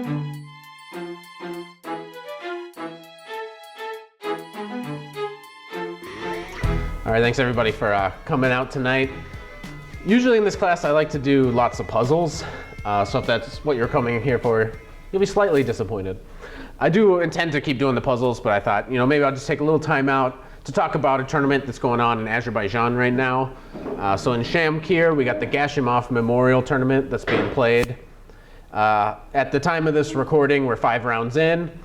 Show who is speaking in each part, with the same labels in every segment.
Speaker 1: All right, thanks everybody for coming out tonight. Usually in this class, I like to do lots of puzzles. So if that's what you're coming here for, you'll be slightly disappointed. I do intend to keep doing the puzzles, but I thought, maybe I'll just take a little time out to talk about a tournament that's going on in Azerbaijan right now. So in Shamkir, we got the Gashimov Memorial tournament that's being played. At the time of this recording, we're 5 rounds in,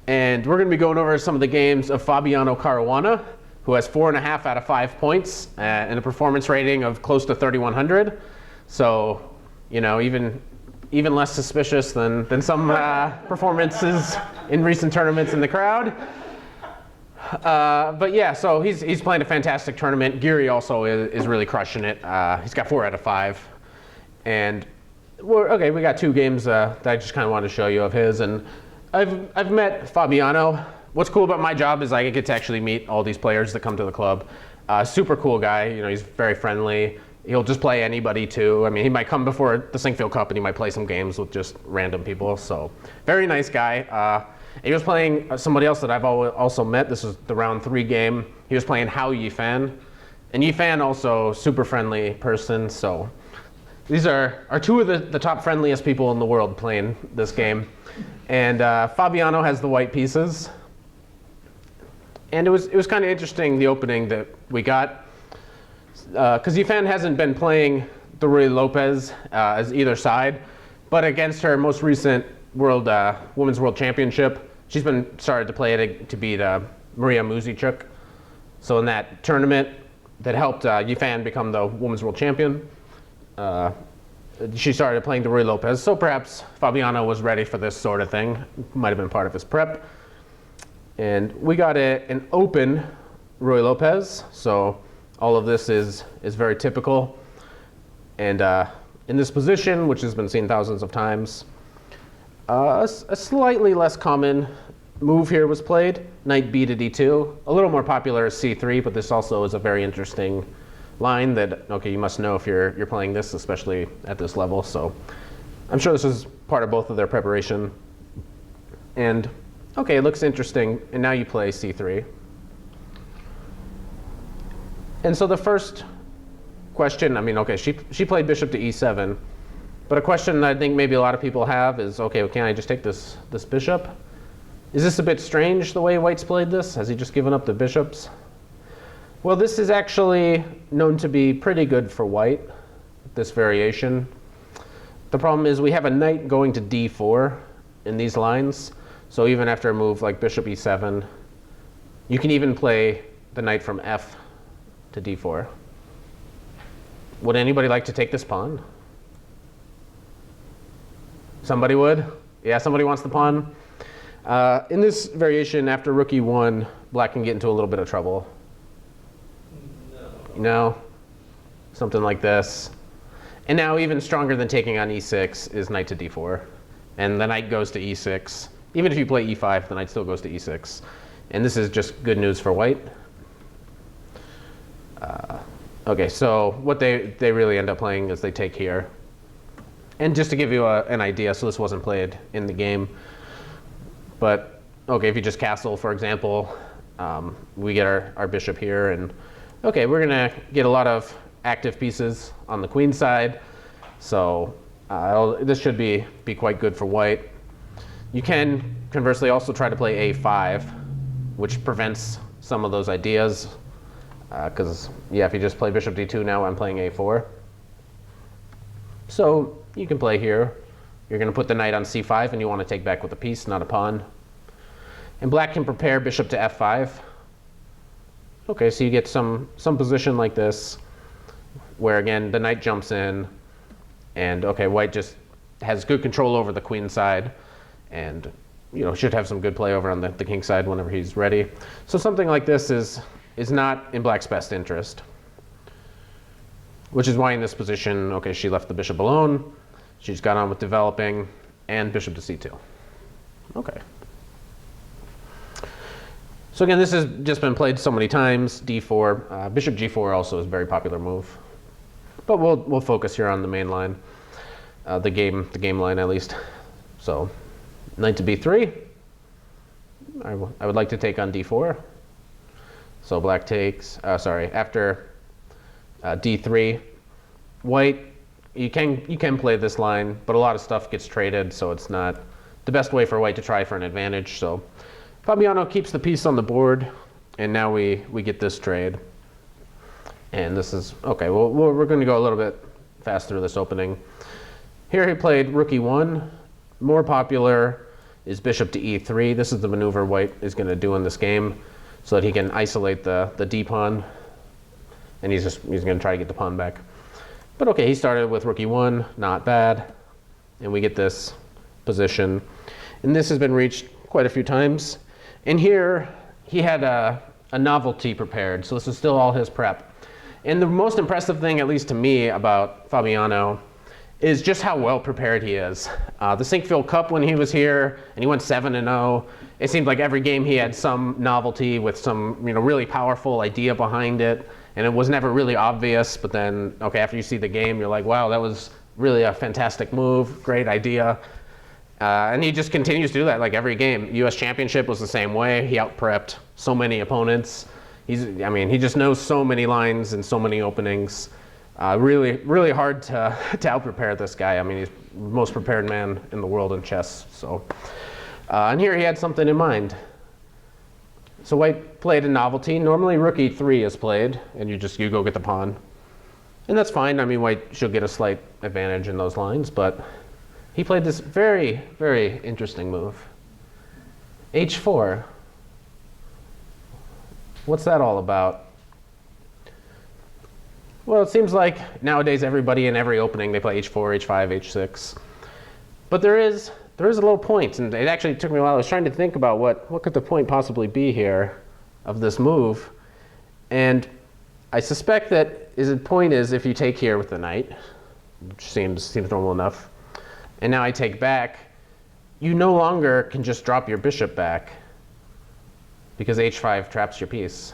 Speaker 1: and we're going to be going over some of the games of Fabiano Caruana, who has 4.5 out of 5 points and a performance rating of close to 3,100. So, even less suspicious than some performances in recent tournaments in the crowd. But yeah, so he's playing a fantastic tournament. Giri also is really crushing it. He's got 4 out of 5. And we got 2 games that I just kind of wanted to show you of his. And I've met Fabiano. What's cool about my job is I get to actually meet all these players that come to the club. Super cool guy. He's very friendly. He'll just play anybody too. I mean, he might come before the Sinkfield Cup and he might play some games with just random people. So very nice guy. He was playing somebody else that I've also met. This was the round 3 game. He was playing Hou Yifan. And Yifan also super friendly person. So these are 2 of the top friendliest people in the world playing this game. And Fabiano has the white pieces. And it was kind of interesting, the opening that we got, because Yifan hasn't been playing the Ruy Lopez as either side, but against her most recent Women's World Championship, she's been started to play it to beat Maria Muzichuk. So in that tournament that helped Yifan become the Women's World Champion, she started playing the Ruy Lopez. So perhaps Fabiano was ready for this sort of thing. Might have been part of his prep. And we got an open Ruy Lopez, so all of this is very typical. And in this position, which has been seen thousands of times, a slightly less common move here was played, knight b to d2. A little more popular is c3, but this also is a very interesting line that, you must know if you're playing this, especially at this level. So I'm sure this is part of both of their preparation. And it looks interesting, and now you play c3. And so the first question, she played bishop to e7, but a question that I think maybe a lot of people have is, can I just take this bishop? Is this a bit strange the way White's played this? Has he just given up the bishops? Well, this is actually known to be pretty good for White, this variation. The problem is we have a knight going to d4 in these lines. So even after a move like bishop e7, you can even play the knight from f to d4. Would anybody like to take this pawn? Somebody would? Yeah, somebody wants the pawn. In this variation, after rook e1, black can get into a little bit of trouble. No? Something like this. And now even stronger than taking on e6 is knight to d4. And the knight goes to e6. Even if you play e5, the knight still goes to e6. And this is just good news for White. So what they really end up playing is they take here. And just to give you an idea, so this wasn't played in the game, but if you just castle, for example, we get our bishop here, and we're gonna get a lot of active pieces on the queen side. So this should be quite good for White. You can conversely also try to play a5, which prevents some of those ideas. Because, if you just play bishop d2 now, I'm playing a4. So you can play here. You're going to put the knight on c5, and you want to take back with a piece, not a pawn. And black can prepare bishop to f5. So you get some position like this, where again, the knight jumps in, and White just has good control over the queen side. And should have some good play over on the king side whenever he's ready. So something like this is not in black's best interest. Which is why in this position, she left the bishop alone. She's got on with developing, and bishop to c2. So again, this has just been played so many times. d4, bishop g4 also is a very popular move. But we'll focus here on the main line, the game line at least. So Knight to b3. I would like to take on d4. So black takes, after d3, white, you can play this line, but a lot of stuff gets traded, so it's not the best way for white to try for an advantage. So Fabiano keeps the piece on the board, and now we get this trade. And this is, okay, well, we're going to go a little bit faster this opening. Here he played rook e1. More popular is bishop to e3. This is the maneuver white is going to do in this game so that he can isolate the d pawn. And he's going to try to get the pawn back. But okay, he started with rook e1, not bad. And we get this position. And this has been reached quite a few times. And here he had a novelty prepared. So this is still all his prep. And the most impressive thing, at least to me, about Fabiano is just how well prepared he is. The Sinkfield Cup when he was here, and he went 7-0. It seemed like every game he had some novelty with some really powerful idea behind it. And it was never really obvious, but then, okay, after you see the game, you're like, wow, that was really a fantastic move, great idea. And he just continues to do that like every game. US Championship was the same way. He out-prepped so many opponents. He just knows so many lines and so many openings. Really, really hard to out-prepare this guy. I mean, he's the most prepared man in the world in chess. So, and here he had something in mind. So white played a novelty. Normally rook e3 is played, and you go get the pawn. And that's fine. I mean, white should get a slight advantage in those lines, but he played this very, very interesting move. h4. What's that all about? Well, it seems like nowadays everybody in every opening, they play h4, h5, h6. But there is a little point, and it actually took me a while. I was trying to think about what could the point possibly be here of this move. And I suspect that the point is if you take here with the knight, which seems normal enough, and now I take back, you no longer can just drop your bishop back because h5 traps your piece.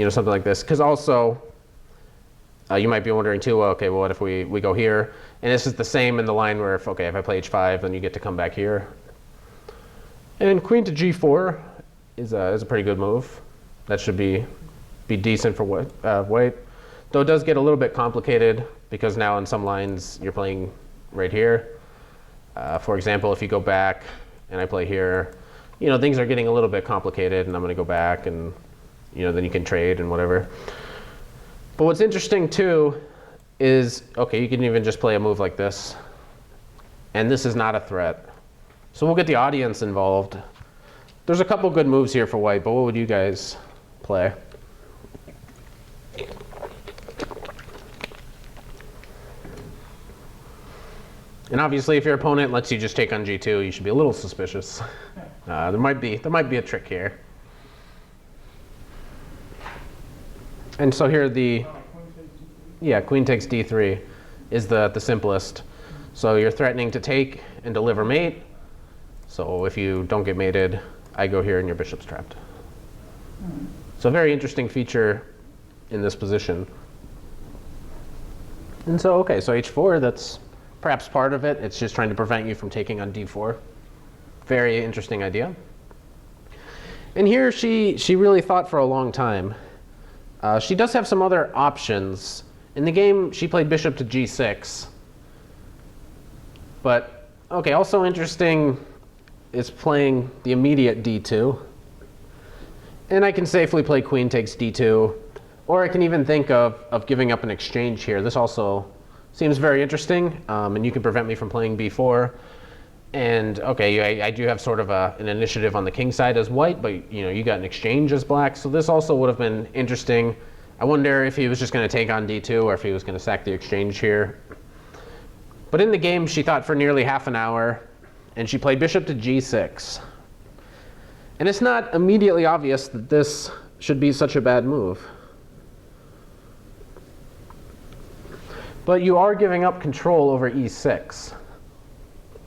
Speaker 1: Something like this. Because also, you might be wondering too, well, okay, well, what if we go here? And this is the same in the line where if I play h5, then you get to come back here. And queen to g4 is a pretty good move. That should be decent for white. Though it does get a little bit complicated because now in some lines you're playing right here. For example, if you go back and I play here, things are getting a little bit complicated, and I'm going to go back and then you can trade and whatever. But what's interesting too is, okay, you can even just play a move like this, and this is not a threat. So we'll get the audience involved. There's a couple good moves here for white, but what would you guys play? And obviously, if your opponent lets you just take on g2, you should be a little suspicious. There might be a trick here. And so here queen takes d3 is the simplest. So you're threatening to take and deliver mate. So if you don't get mated, I go here and your bishop's trapped. So a very interesting feature in this position. And so, okay, so h4, that's perhaps part of it. It's just trying to prevent you from taking on d4. Very interesting idea. And here she really thought for a long time. She does have some other options. In the game, she played bishop to g6. But, okay, also interesting is playing the immediate d2. And I can safely play queen takes d2. Or I can even think of giving up an exchange here. This also seems very interesting, and you can prevent me from playing b4. And okay, I do have sort of an initiative on the king side as white, but you got an exchange as black. So this also would have been interesting. I wonder if he was just going to take on d2 or if he was going to sack the exchange here. But in the game, she thought for nearly half an hour, and she played bishop to g6. And it's not immediately obvious that this should be such a bad move. But you are giving up control over e6.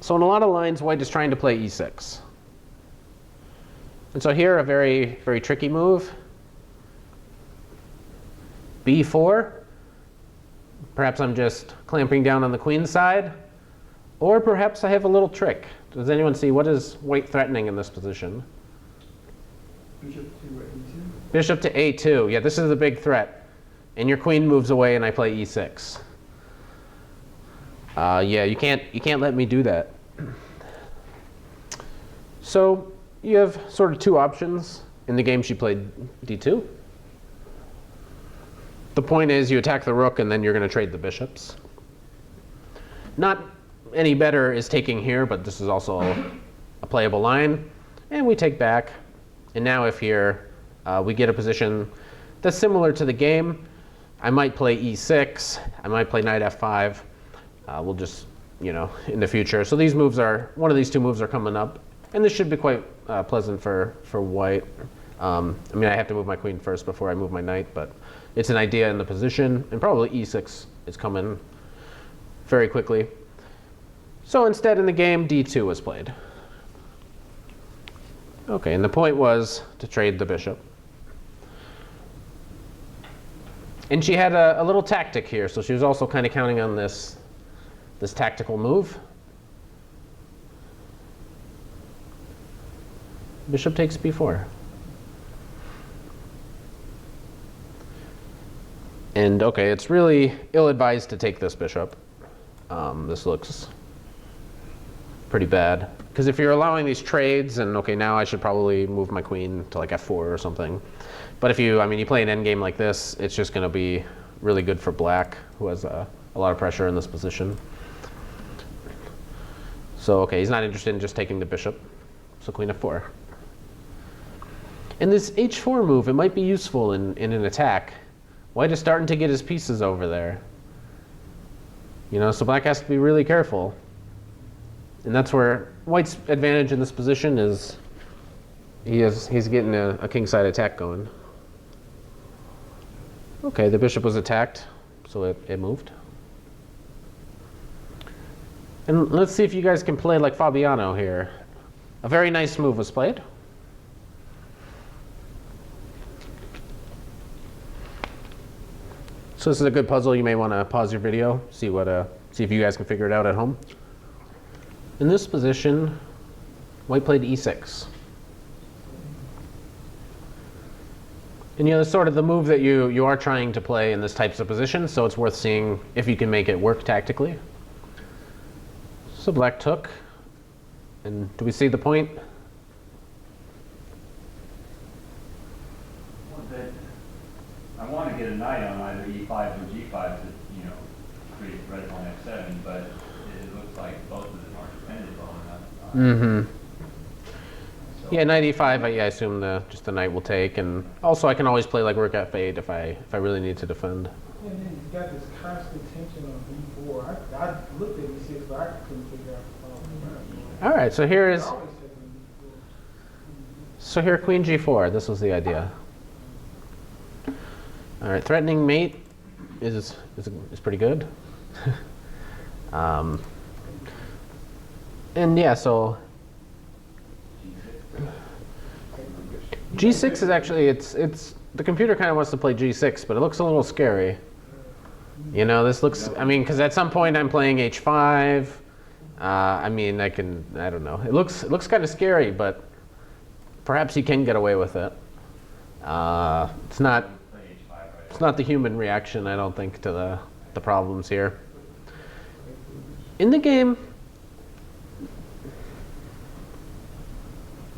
Speaker 1: So in a lot of lines, white is trying to play e6. And so here, a very, very tricky move. b4. Perhaps I'm just clamping down on the queen side, or perhaps I have a little trick. Does anyone see what is white threatening in this position?
Speaker 2: Bishop to E2.
Speaker 1: Bishop to A2. Yeah, this is the big threat. And your queen moves away, and I play E6. Yeah, you can't let me do that. So you have sort of two options. In the game, she played D2. The point is you attack the rook, and then you're going to trade the bishops. Not any better is taking here, but this is also a playable line. And we take back. And now if here we get a position that's similar to the game, I might play E6. I might play knight F5. We'll just, in the future. So these moves one of these two moves are coming up. And this should be quite pleasant for white. I mean, I have to move my queen first before I move my knight, but it's an idea in the position. And probably E6 is coming very quickly. So instead in the game, D2 was played. OK, and the point was to trade the bishop. And she had a little tactic here, so she was also kind of counting on this tactical move. Bishop takes b4. And OK, it's really ill-advised to take this bishop. This looks pretty bad. Because if you're allowing these trades, and OK, now I should probably move my queen to like f4 or something. But if you play an endgame like this, it's just going to be really good for black, who has a lot of pressure in this position. So OK, he's not interested in just taking the bishop. So queen f4. And this h4 move, it might be useful in an attack. White is starting to get his pieces over there. So black has to be really careful. And that's where white's advantage in this position is he's getting a kingside attack going. OK, the bishop was attacked, so it moved. And let's see if you guys can play like Fabiano here. A very nice move was played. So this is a good puzzle. You may want to pause your video, see if you guys can figure it out at home. In this position, white played e6. And that's sort of the move that you are trying to play in this types of positions, so it's worth seeing if you can make it work tactically. So black took. And do we see the point?
Speaker 3: I want to get a knight on either e5 or g5 to, create red on f7, but it looks like both of them are dependent on that. So
Speaker 1: Yeah, knight e5. I assume just the knight will take, and also I can always play like rook f8 if I really need to defend.
Speaker 2: Yeah, and then you got this constant tension on b4. I looked at e6, but I couldn't figure out.
Speaker 1: All right, so here queen g4. This was the idea. All right, threatening mate is pretty good. And yeah, so g6 is actually it's the computer kind of wants to play g6, but it looks a little scary. This looks, because at some point I'm playing h5. I don't know. It looks kind of scary, but perhaps you can get away with it. It's not the human reaction, I don't think, to the problems here. In the game,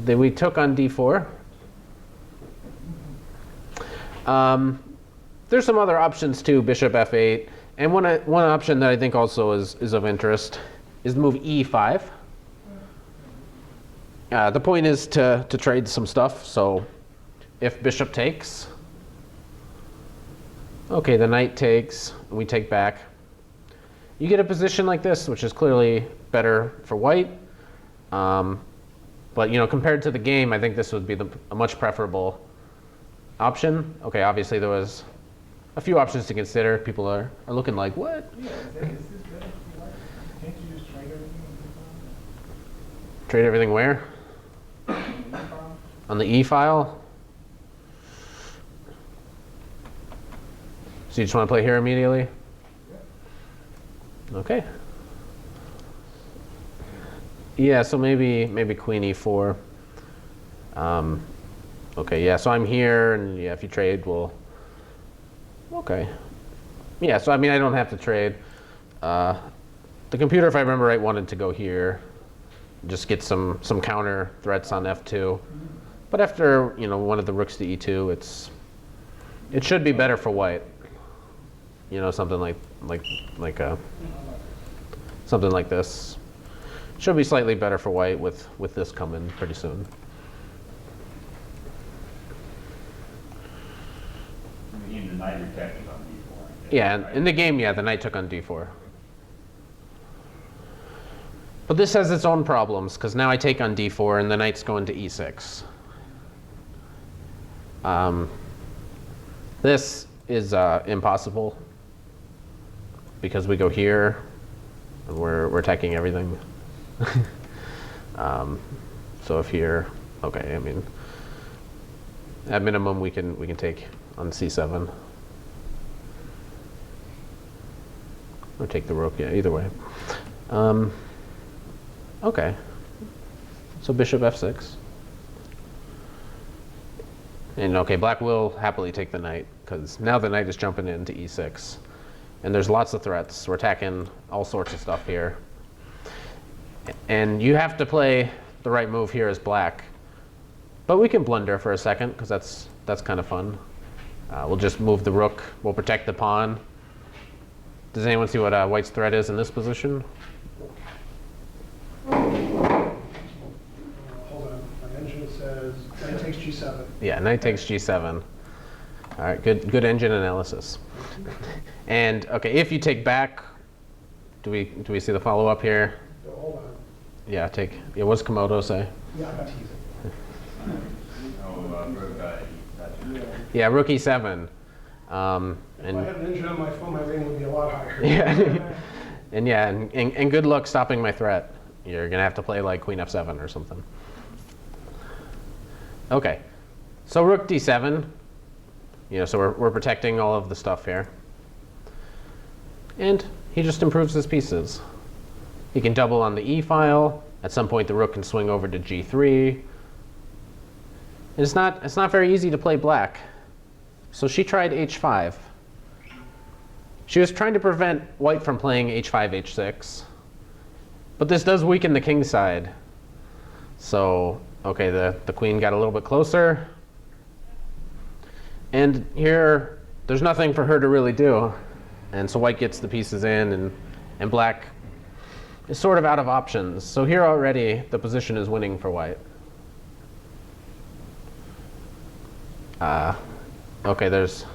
Speaker 1: we took on d4. There's some other options too, bishop f8. And one option that I think also is of interest is the move e5. The point is to trade some stuff. So if bishop takes, OK, the knight takes, and we take back. You get a position like this, which is clearly better for white. But compared to the game, I think this would be a much preferable option. OK, obviously there was a few options to consider. People are looking like, what?
Speaker 2: Yeah, is this better? Can't you just trade everything?
Speaker 1: Trade everything where? On the E file? So you just want to play here immediately?
Speaker 2: Yeah.
Speaker 1: Okay. Yeah, so maybe queen e4. Okay, yeah, so I'm here, and yeah, if you trade, we'll... Okay. Yeah, so I mean, I don't have to trade. The computer, if I remember right, wanted to go here. Just get some counter threats on f2. But after, you know, one of the rooks to e2, it should be better for white. You know, something like something like this. Should be slightly better for white with this coming pretty soon.
Speaker 3: In the game, the knight attack is on d4.
Speaker 1: Yeah,
Speaker 3: right?
Speaker 1: in the game, yeah, the knight took on d4. But this has its own problems, because now I take on d4, and the knight's going to e6. This is impossible, because we go here, and we're attacking everything. So if here, okay, I mean, at minimum we can take on c7, or take the rook. Yeah, either way. Okay, so bishop f6, and okay, black will happily take the knight, because now the knight is jumping into e6, and there's lots of threats. We're attacking all sorts of stuff here. And you have to play the right move here as black. But we can blunder for a second, because that's kind of fun. We'll just move the rook. We'll protect the pawn. Does anyone see what white's threat is in this position?
Speaker 4: Hold on. My engine says knight takes g7.
Speaker 1: Yeah, knight takes g7. All right, good engine analysis. And okay, if you take back, do we see the follow-up here?
Speaker 4: Hold on.
Speaker 1: Yeah, take. Yeah, what's Komodo say?
Speaker 4: Yeah, I'm not teasing.
Speaker 1: Yeah, rook e7.
Speaker 4: If I had an engine on my phone, my rating would be a lot higher.
Speaker 1: Yeah, and good luck stopping my threat. You're gonna have to play like queen f7 or something. Okay, so rook d7. You know, so we're protecting all of the stuff here, and he just improves his pieces. He can double on the e file. At some point, the rook can swing over to g3. It's not very easy to play black. So she tried h5. She was trying to prevent white from playing h5, h6. But this does weaken the king side. So, okay, the queen got a little bit closer. And here, there's nothing for her to really do. And so white gets the pieces in, and black is sort of out of options. So here already, the position is winning for white. Okay, there's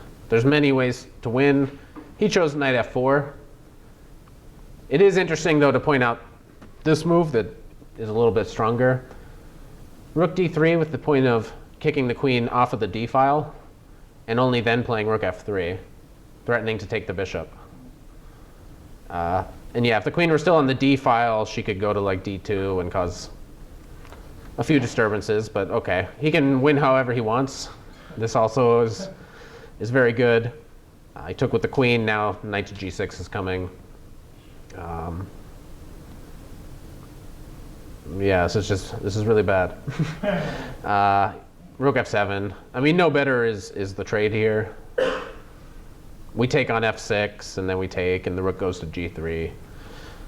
Speaker 1: many ways to win. He chose knight f4. It is interesting, though, to point out this move that is a little bit stronger. Rook d3 with the point of kicking the queen off of the d file, and only then playing rook f3, threatening to take the bishop. And yeah, if the queen were still on the d file, she could go to like d2 and cause a few disturbances, but okay. He can win however he wants. This also is very good. He took with the queen, now knight to g6 is coming. Yeah, this is really bad. Rook f7. I mean, no better is the trade here. We take on f6, and then we take, and the rook goes to g3.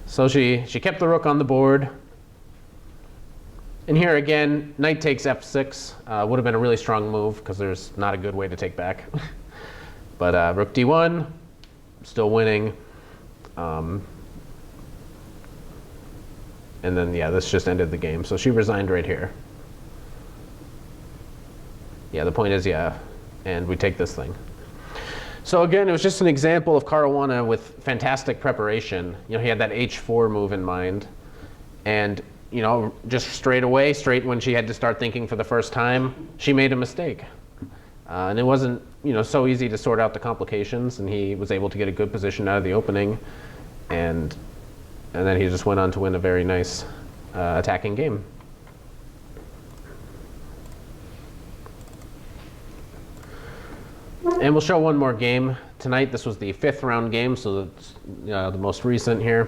Speaker 1: So she kept the rook on the board. And here again, knight takes f6. Would have been a really strong move, because there's not a good way to take back. But rook d1, still winning. And then, yeah, this just ended the game. So she resigned right here. Yeah, the point is, yeah, and we take this thing. So again, it was just an example of Caruana with fantastic preparation. You know, he had that h4 move in mind. And, you know, just straight away, straight when she had to start thinking for the first time, she made a mistake. And it wasn't, you know, so easy to sort out the complications, and he was able to get a good position out of the opening. And then he just went on to win a very nice attacking game. And And we'll show one more game tonight. This was the 5th round game, so it's the most recent here.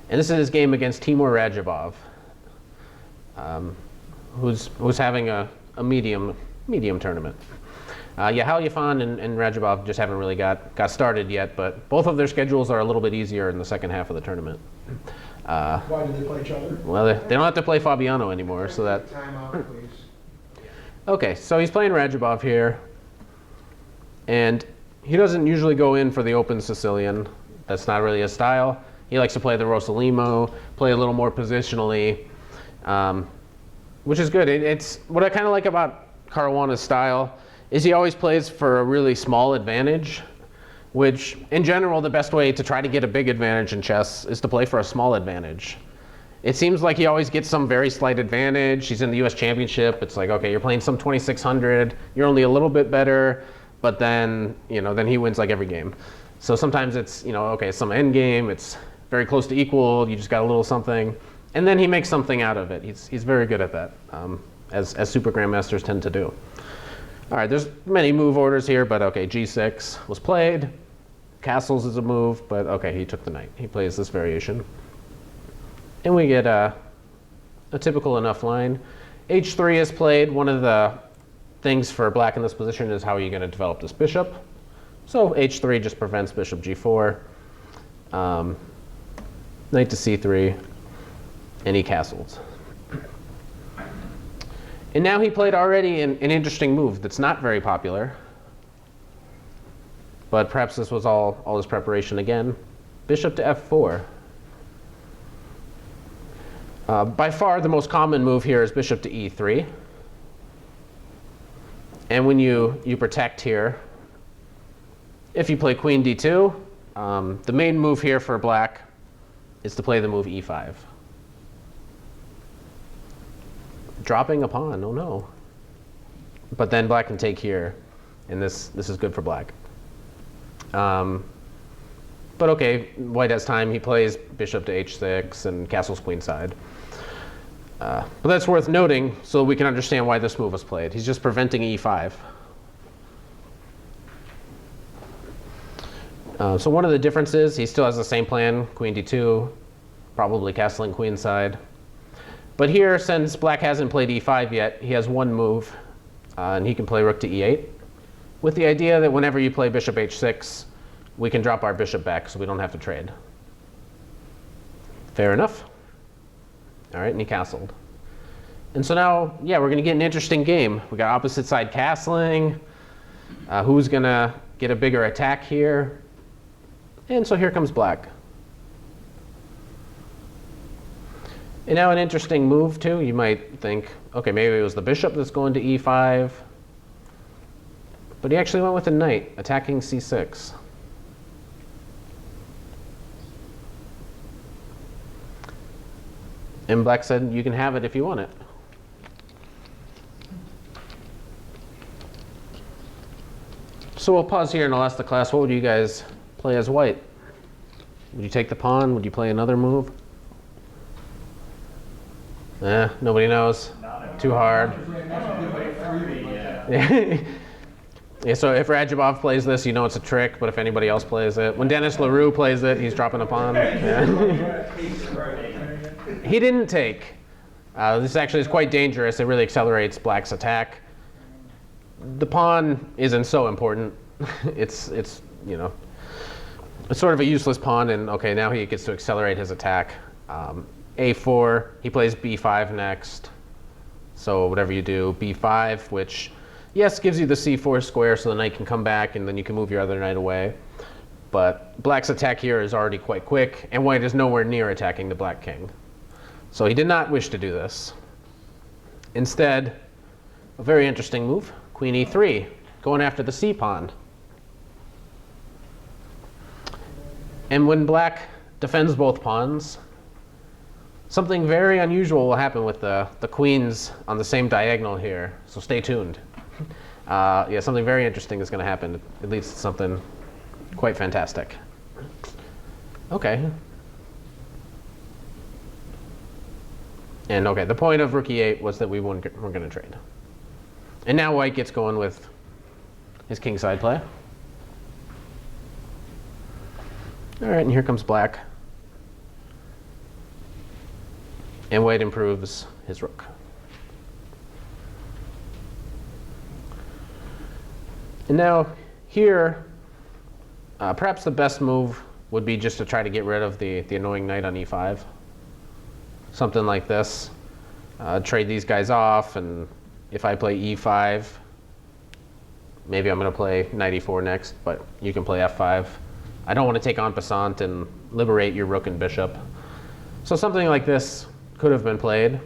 Speaker 1: And this is his game against Teimour Radjabov, who's having a medium tournament. Hou Yifan and Radjabov just haven't really got started yet, but both of their schedules are a little bit easier in the second half of the tournament.
Speaker 4: Why do they play each other?
Speaker 1: Well, they don't have to play Fabiano anymore, so that.
Speaker 2: Time out, please.
Speaker 1: Okay, so he's playing Radjabov here, and he doesn't usually go in for the open Sicilian. That's not really his style. He likes to play the Rossolimo, play a little more positionally, which is good. It's what I kind of like about Caruana's style is he always plays for a really small advantage, which in general the best way to try to get a big advantage in chess is to play for a small advantage. It seems like he always gets some very slight advantage. He's in the US Championship. It's like, okay, you're playing some 2600, you're only a little bit better, but then, then he wins like every game. So sometimes it's, okay, some end game, it's very close to equal, you just got a little something, and then he makes something out of it. He's very good at that, as super grandmasters tend to do. All right, there's many move orders here, but okay, G6 was played. Castles is a move, but okay, he took the knight. He plays this variation. And we get a typical enough line. H3 is played. One of the things for black in this position is how are you going to develop this bishop. So H3 just prevents bishop G4. Knight to C3, and he castles. And now he played already an interesting move that's not very popular, but perhaps this was all his preparation again. Bishop to F4. By far the most common move here is bishop to E3. And when you protect here, if you play queen D2, the main move here for black is to play the move E5. Dropping a pawn, oh no. But then black can take here, and this is good for black. But okay, white has time. He plays bishop to H6 and castles queenside. But that's worth noting so we can understand why this move was played. He's just preventing E5. So one of the differences, he still has the same plan, queen D2, probably castling queenside. But here, since black hasn't played E5 yet, he has one move, and he can play rook to E8, with the idea that whenever you play bishop H6, we can drop our bishop back so we don't have to trade. Fair enough. All right, and he castled. And so now, yeah, we're going to get an interesting game. We got opposite side castling. Who's going to get a bigger attack here? And so here comes black. And now an interesting move, too. You might think, okay, maybe it was the bishop that's going to E5. But he actually went with the knight, attacking C6. And black said, you can have it if you want it. So we'll pause here and I'll ask the class, what would you guys play as white? Would you take the pawn? Would you play another move? Nobody knows. Too hard. Yeah, so if Radjabov plays this, you know it's a trick, but if anybody else plays it. When Denis Leroux plays it, he's dropping a pawn. Yeah. He didn't take. This actually is quite dangerous. It really accelerates black's attack. The pawn isn't so important. It's sort of a useless pawn, and okay, now he gets to accelerate his attack. A4, he plays B5 next. So whatever you do, B5, which, yes, gives you the C4 square so the knight can come back and then you can move your other knight away. But black's attack here is already quite quick, and white is nowhere near attacking the black king. So he did not wish to do this. Instead, a very interesting move, queen E3, going after the C pawn. And when black defends both pawns, something very unusual will happen with the queens on the same diagonal here, so stay tuned. Yeah, something very interesting is going to happen. It leads to something quite fantastic. Okay. And okay, the point of rook e8 was that we weren't going to trade. And now white gets going with his kingside play. All right, and here comes black. And white improves his rook. And now here, perhaps the best move would be just to try to get rid of the annoying knight on e5. Something like this. Trade these guys off, and if I play e5, maybe I'm going to play knight e4 next, but you can play f5. I don't want to take en passant and liberate your rook and bishop. So something like this could have been played.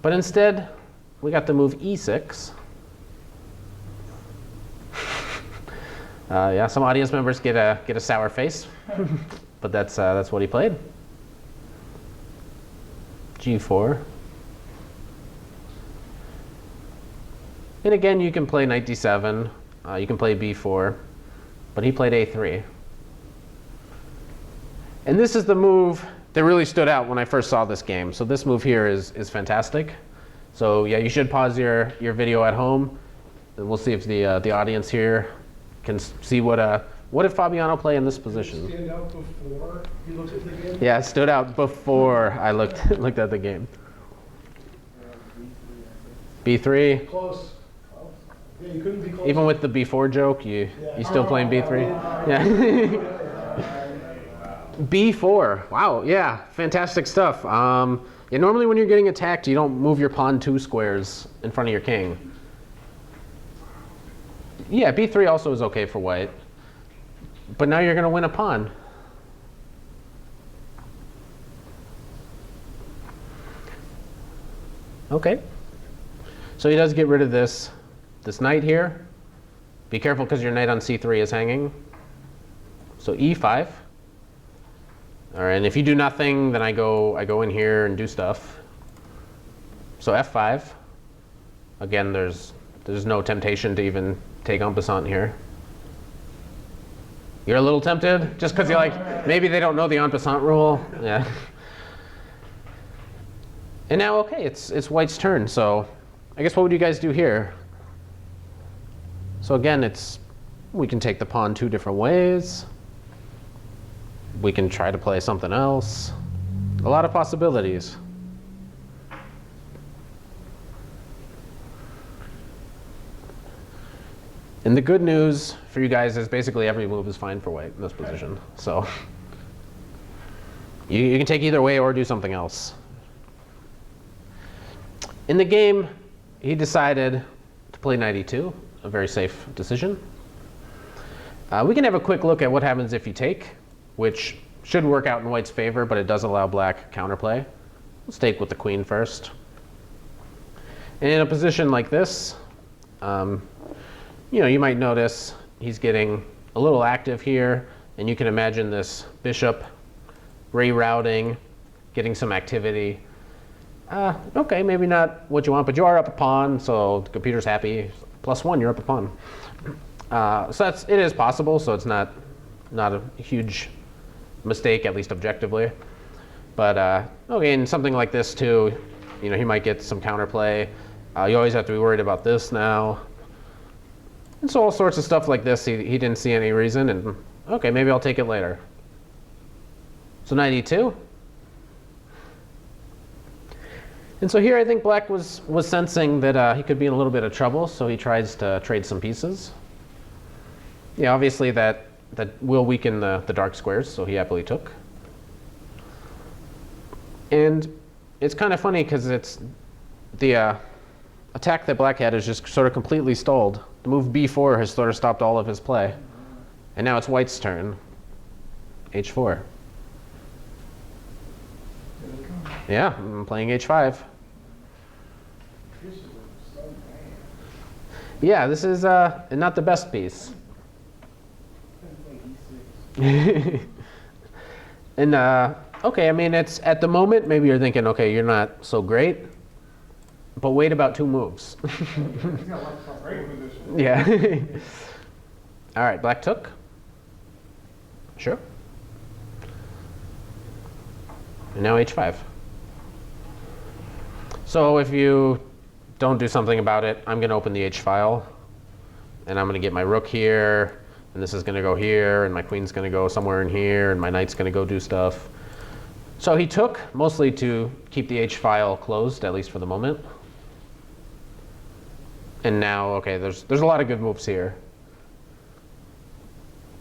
Speaker 1: But instead, we got the move e6. Yeah, some audience members get a sour face, but that's what he played. g4. And again, you can play knight d7. You can play b4, but he played a3. And this is the move that really stood out when I first saw this game. So this move here is fantastic. So yeah, you should pause your video at home, and we'll see if the audience here can see what did Fabiano play in this position.
Speaker 4: Stand out before you looked at the game?
Speaker 1: Yeah, it stood out before I looked at the game. b3.
Speaker 4: Close. Yeah, you couldn't be close.
Speaker 1: Even with the b4 joke, you still playing b3? Yeah. b4. Wow. Yeah. Fantastic stuff. Yeah, normally when you're getting attacked, you don't move your pawn 2 squares in front of your king. Yeah, b3 also is okay for white. But now you're going to win a pawn. Okay. So he does get rid of this knight here. Be careful because your knight on c3 is hanging. So e5. All right, and if you do nothing, then I go in here and do stuff. So f5. Again, there's no temptation to even take en passant here. You're a little tempted just because you're like, maybe they don't know the en passant rule. Yeah. And now, okay, it's white's turn. So I guess what would you guys do here? So again, we can take the pawn 2 different ways. We can try to play something else. A lot of possibilities. And the good news for you guys is basically every move is fine for white in this position. So you can take either way or do something else. In the game, he decided to play knight e2, a very safe decision. We can have a quick look at what happens if you take, which should work out in white's favor, but it does allow black counterplay. Let's take with the queen first. And in a position like this, you might notice he's getting a little active here, and you can imagine this bishop rerouting, getting some activity. Okay, maybe not what you want, but you are up a pawn, so the computer's happy. +1, you're up a pawn. So it is possible, so it's not a huge mistake, at least objectively. But okay, and something like this too, he might get some counterplay. You always have to be worried about this now. And so all sorts of stuff like this, he didn't see any reason, and okay, maybe I'll take it later. So knight e2. And so here I think black was sensing that he could be in a little bit of trouble, so he tries to trade some pieces. Yeah, obviously that will weaken the dark squares, so he happily took. And it's kind of funny because it's the attack that black had is just sort of completely stalled. The move b4 has sort of stopped all of his play. And now it's white's turn. h4. Yeah, I'm playing h5. Yeah, this is not the best piece. And okay, I mean, it's at the moment, maybe you're thinking, okay, you're not so great, but wait about 2 moves. Yeah. All right, black took. Sure. And now h5. So if you don't do something about it, I'm going to open the h file. and I'm going to get my rook here, and this is going to go here, and my queen's going to go somewhere in here, and my knight's going to go do stuff. So he took mostly to keep the H file closed, at least for the moment. And now, okay, there's a lot of good moves here.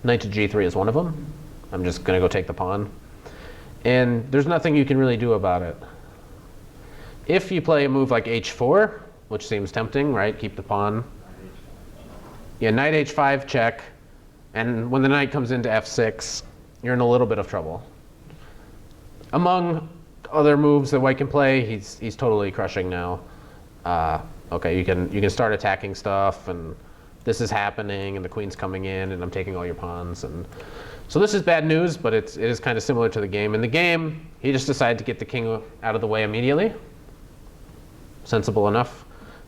Speaker 1: Knight to G3 is one of them. I'm just going to go take the pawn. And there's nothing you can really do about it. If you play a move like H4, which seems tempting, right? Keep the pawn. Yeah, knight H5 check. And when the knight comes into F6, you're in a little bit of trouble. Among other moves that white can play, he's totally crushing now. Okay, you can start attacking stuff, and this is happening, and the queen's coming in, and I'm taking all your pawns, and so this is bad news, but it is kind of similar to the game. In the game, he just decided to get the king out of the way immediately. Sensible enough,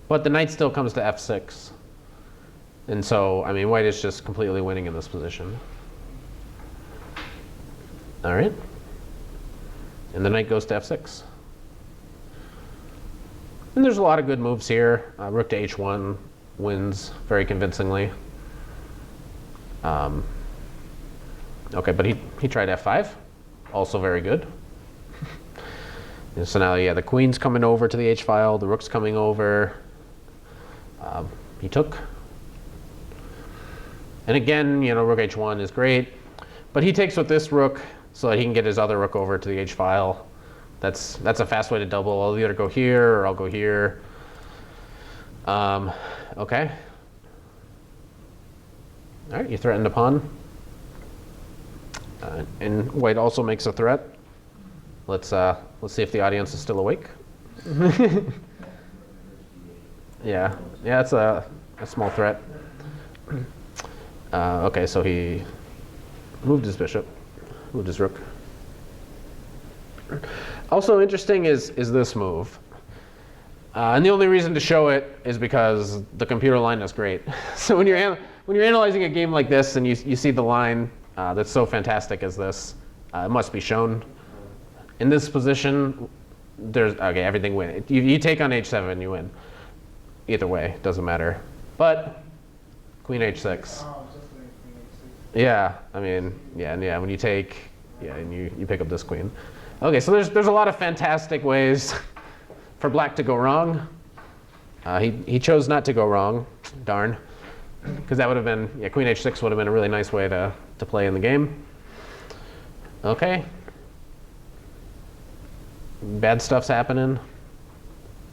Speaker 1: but the knight still comes to F6, and so I mean, white is just completely winning in this position. All right, and the knight goes to F6. And there's a lot of good moves here. Rook to H1 wins very convincingly. Okay, but he tried F5, also very good. And so now, yeah, the queen's coming over to the H file, the rook's coming over. He took. And again, you know, rook H1 is great, but he takes with this rook so that he can get his other rook over to the H file. That's a fast way to double. I'll either go here or I'll go here. Okay. All right, you threatened a pawn. And white also makes a threat. Let's see if the audience is still awake. Yeah, it's a small threat. Okay, so he moved his bishop, moved his rook. Also interesting is this move. And the only reason to show it is because the computer line is great. So when you're analyzing a game like this and you see the line that's so fantastic as this, it must be shown. In this position, everything wins. You take on H7, you win. Either way, doesn't matter. But Queen H6. Yeah, I mean, yeah, when you take, and you pick up this queen. Okay, so there's a lot of fantastic ways for black to go wrong. He chose not to go wrong, darn, because that would have been, Queen H6 would have been a really nice way to play in the game. Okay. Bad stuff's happening.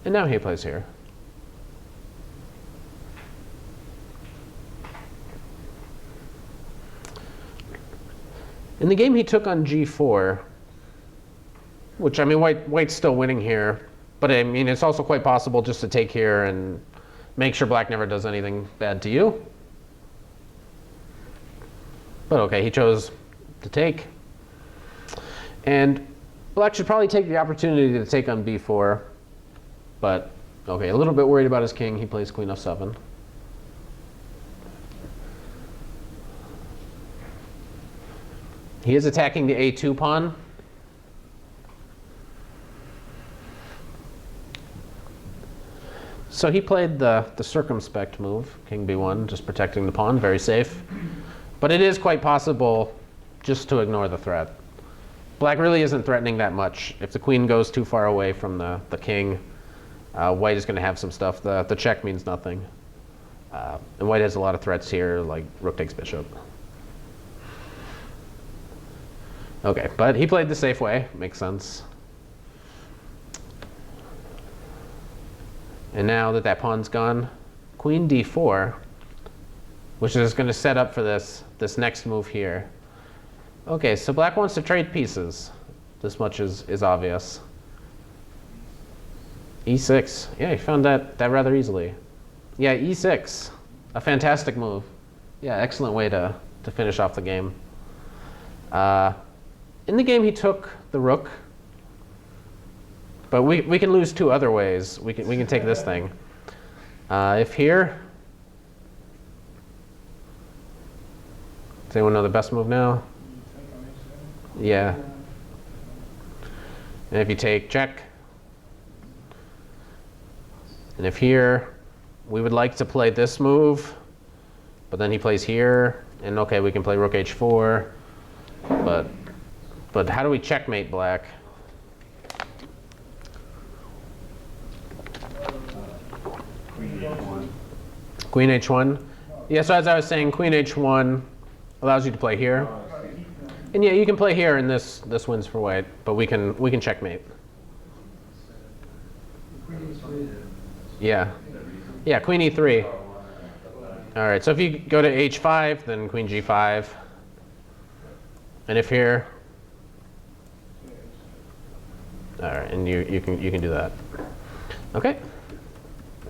Speaker 1: And now he plays here. In the game he took on G4, which, I mean, white's still winning here, but I mean, it's also quite possible just to take here and make sure black never does anything bad to you. But okay, he chose to take. And black should probably take the opportunity to take on B4, but okay, a little bit worried about his king, he plays Queen F7. He is attacking the A2 pawn. So he played the circumspect move, King B1, just protecting the pawn, very safe. But it is quite possible just to ignore the threat. Black really isn't threatening that much. If the queen goes too far away from the king, white is going to have some stuff. The check means nothing. And white has a lot of threats here, like rook takes bishop. Okay, but he played the safe way, makes sense. And now that pawn's gone, Queen D4, which is going to set up for this next move here. Okay, so black wants to trade pieces. This much is obvious. E6, yeah, he found that rather easily. Yeah, E6, a fantastic move. Yeah, excellent way to finish off the game. In the game he took the rook, but we can lose two other ways. We can take this thing. If here, does anyone know the best move now? Yeah. And if you take check, and if here, we would like to play this move, but then he plays here, and okay, we can play rook h4, but how do we checkmate black?
Speaker 3: Queen h1.
Speaker 1: Queen h1? Yeah, so as I was saying, queen h1 allows you to play here. And yeah, you can play here, and this wins for white, but we can checkmate. Yeah. Yeah, queen e3. All right, so if you go to h5, then queen g5. And if here, all right, and you can do that. Okay.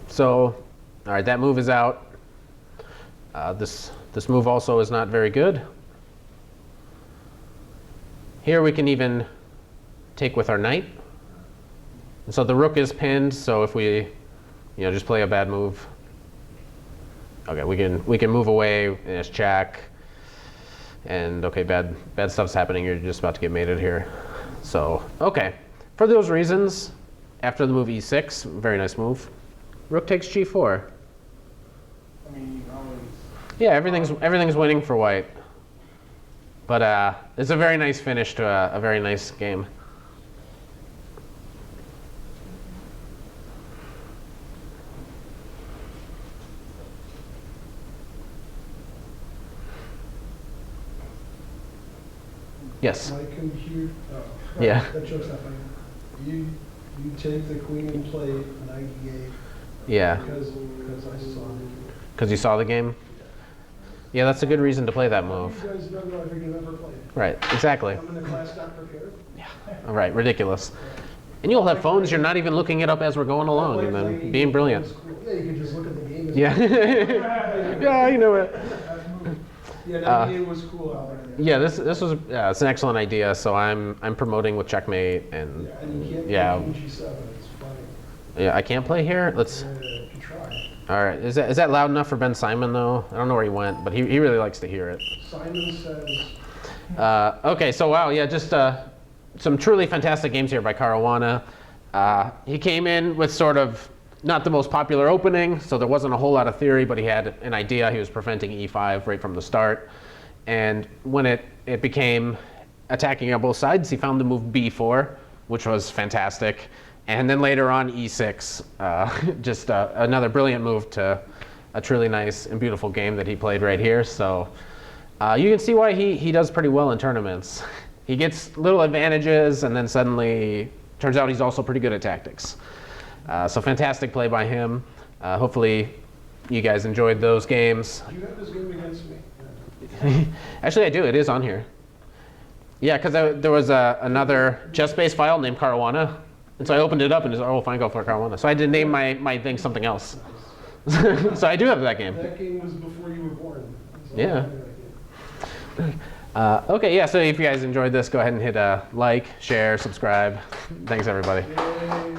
Speaker 1: So, all right, that move is out. This move also is not very good. Here we can even take with our knight. And so the rook is pinned, so if we just play a bad move. Okay, we can move away and it's check. And okay, bad stuff's happening. You're just about to get mated here. So, okay. For those reasons, after the move e6, very nice move. Rook takes g4.
Speaker 2: I mean, you always.
Speaker 1: Yeah, everything's winning for white. But it's a very nice finish to a very nice game. Yes.
Speaker 4: My computer. Oh,
Speaker 1: Yeah.
Speaker 4: That joke's not funny. You take the queen and play an ID8.
Speaker 1: Yeah.
Speaker 4: Because I saw it.
Speaker 1: Because you saw the game? Yeah, that's a good reason to play that move.
Speaker 4: You guys know that I think you've ever played.
Speaker 1: Right, exactly.
Speaker 4: I'm in the class not prepared.
Speaker 1: All right, ridiculous. And you'll have phones, you're not even looking it up as we're going along and then being brilliant.
Speaker 4: Yeah, you can just look at the game.
Speaker 1: Yeah. Yeah, you know it.
Speaker 4: Yeah, that game was cool out there.
Speaker 1: Yeah, this was it's an excellent idea. So I'm promoting with checkmate and
Speaker 4: Yeah, and you can't
Speaker 1: yeah.
Speaker 4: play G7. It's funny.
Speaker 1: Yeah, I can't play here. Let's.
Speaker 4: You can try.
Speaker 1: All right, is that loud enough for Ben Simon though? I don't know where he went, but he really likes to hear it.
Speaker 4: Simon says.
Speaker 1: Okay, so wow, yeah, just some truly fantastic games here by Caruana. He came in with sort of not the most popular opening, so there wasn't a whole lot of theory, but he had an idea. He was preventing e5 right from the start. And when it became attacking on both sides, he found the move b4, which was fantastic. And then later on, e6, just another brilliant move to a truly nice and beautiful game that he played right here. So you can see why he does pretty well in tournaments. He gets little advantages, and then suddenly turns out he's also pretty good at tactics. So fantastic play by him. Hopefully you guys enjoyed those games.
Speaker 4: Do you have this game against me?
Speaker 1: Actually, I do. It is on here. Yeah, because there was another chess-based file named Caruana. And so I opened it up and it's, oh, fine, go for Caruana. So I had to name my thing something else. So I do have that game.
Speaker 4: That game was before you were born. So
Speaker 1: Yeah. Okay, yeah, so if you guys enjoyed this, go ahead and hit like, share, subscribe. Thanks, everybody.
Speaker 4: Yay.